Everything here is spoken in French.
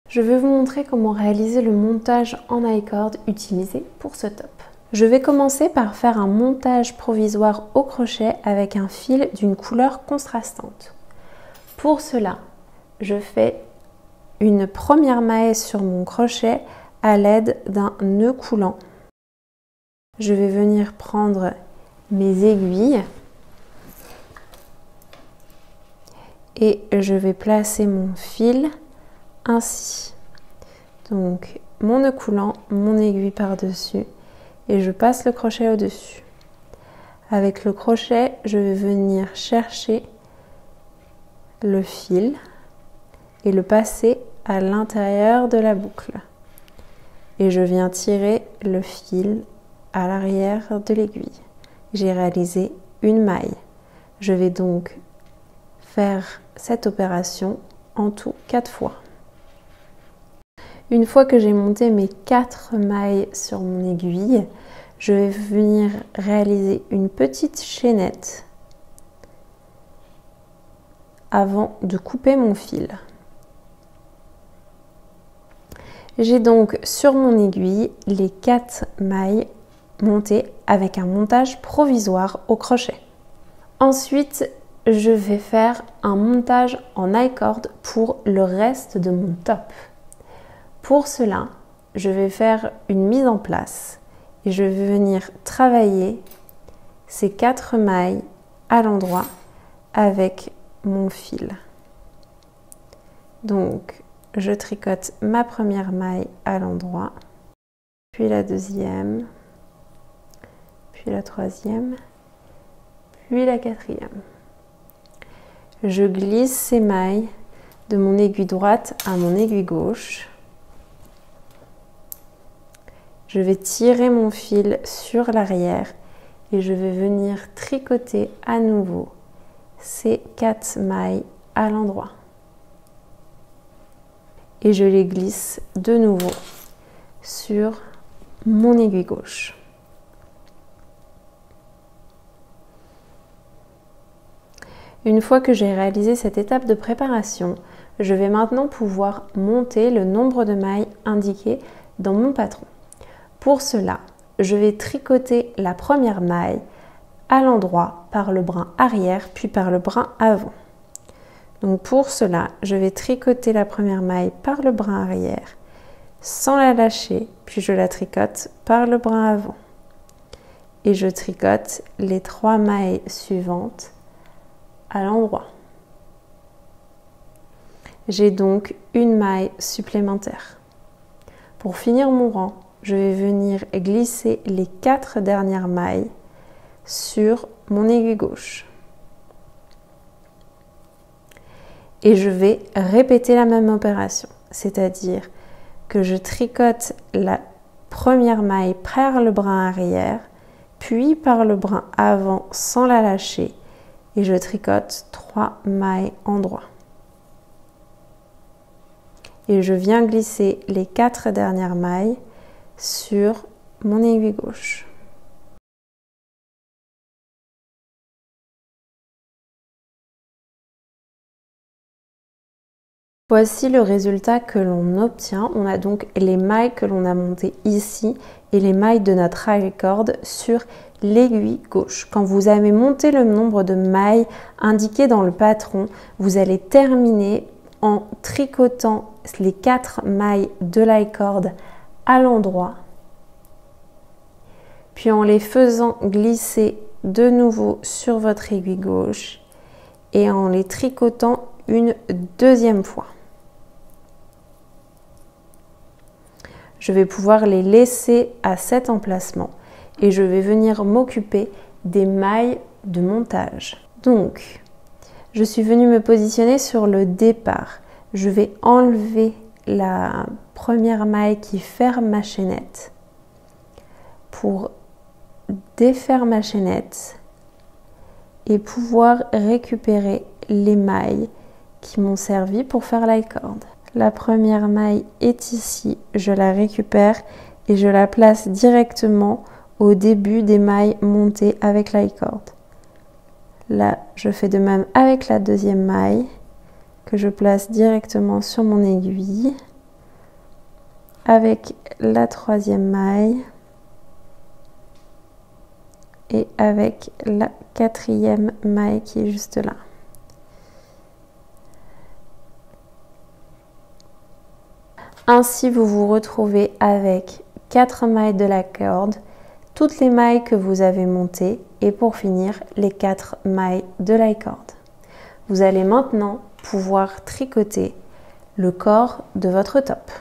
Je vais vous montrer comment réaliser le montage en I-cord utilisé pour ce top. Je vais commencer par faire un montage provisoire au crochet avec un fil d'une couleur contrastante. Pour cela, je fais une première maille sur mon crochet à l'aide d'un nœud coulant. Je vais venir prendre mes aiguilles et je vais placer mon fil ainsi. Donc mon nœud coulant, mon aiguille par-dessus et je passe le crochet au-dessus. Avec le crochet, je vais venir chercher le fil et le passer à l'intérieur de la boucle. Et je viens tirer le fil à l'arrière de l'aiguille. J'ai réalisé une maille. Je vais donc faire cette opération en tout 4 fois. Une fois que j'ai monté mes 4 mailles sur mon aiguille, je vais venir réaliser une petite chaînette avant de couper mon fil. J'ai donc sur mon aiguille les 4 mailles montées avec un montage provisoire au crochet. Ensuite, je vais faire un montage en I-cord pour le reste de mon top. Pour cela, je vais faire une mise en place et je vais venir travailler ces 4 mailles à l'endroit avec mon fil. Donc, je tricote ma première maille à l'endroit, puis la deuxième, puis la troisième, puis la quatrième. Je glisse ces mailles de mon aiguille droite à mon aiguille gauche. Je vais tirer mon fil sur l'arrière et je vais venir tricoter à nouveau ces 4 mailles à l'endroit. Et je les glisse de nouveau sur mon aiguille gauche. Une fois que j'ai réalisé cette étape de préparation, je vais maintenant pouvoir monter le nombre de mailles indiqué dans mon patron. Pour cela, je vais tricoter la première maille à l'endroit par le brin arrière puis par le brin avant. Donc pour cela, je vais tricoter la première maille par le brin arrière sans la lâcher, puis je la tricote par le brin avant. Et je tricote les 3 mailles suivantes à l'endroit. J'ai donc une maille supplémentaire. Pour finir mon rang, je vais venir glisser les 4 dernières mailles sur mon aiguille gauche. Et je vais répéter la même opération, c'est-à-dire que je tricote la première maille par le brin arrière, puis par le brin avant sans la lâcher, et je tricote 3 mailles en droit. Et je viens glisser les 4 dernières mailles sur mon aiguille gauche. Voici le résultat que l'on obtient. On a donc les mailles que l'on a montées ici et les mailles de notre I-cord sur l'aiguille gauche. Quand vous avez monté le nombre de mailles indiqué dans le patron, vous allez terminer en tricotant les 4 mailles de l'I-cord à l'endroit, puis en les faisant glisser de nouveau sur votre aiguille gauche et en les tricotant une deuxième fois. Je vais pouvoir les laisser à cet emplacement et je vais venir m'occuper des mailles de montage. Donc, je suis venue me positionner sur le départ. Je vais enlever la première maille qui ferme ma chaînette pour défaire ma chaînette et pouvoir récupérer les mailles qui m'ont servi pour faire l'I-cord. La première maille est ici, je la récupère et je la place directement au début des mailles montées avec l'I-cord. Là, je fais de même avec la deuxième maille que je place directement sur mon aiguille avec la troisième maille et avec la quatrième maille qui est juste là. Ainsi, vous vous retrouvez avec 4 mailles de la corde, toutes les mailles que vous avez montées et pour finir, les 4 mailles de la corde. Vous allez maintenant pouvoir tricoter le corps de votre top.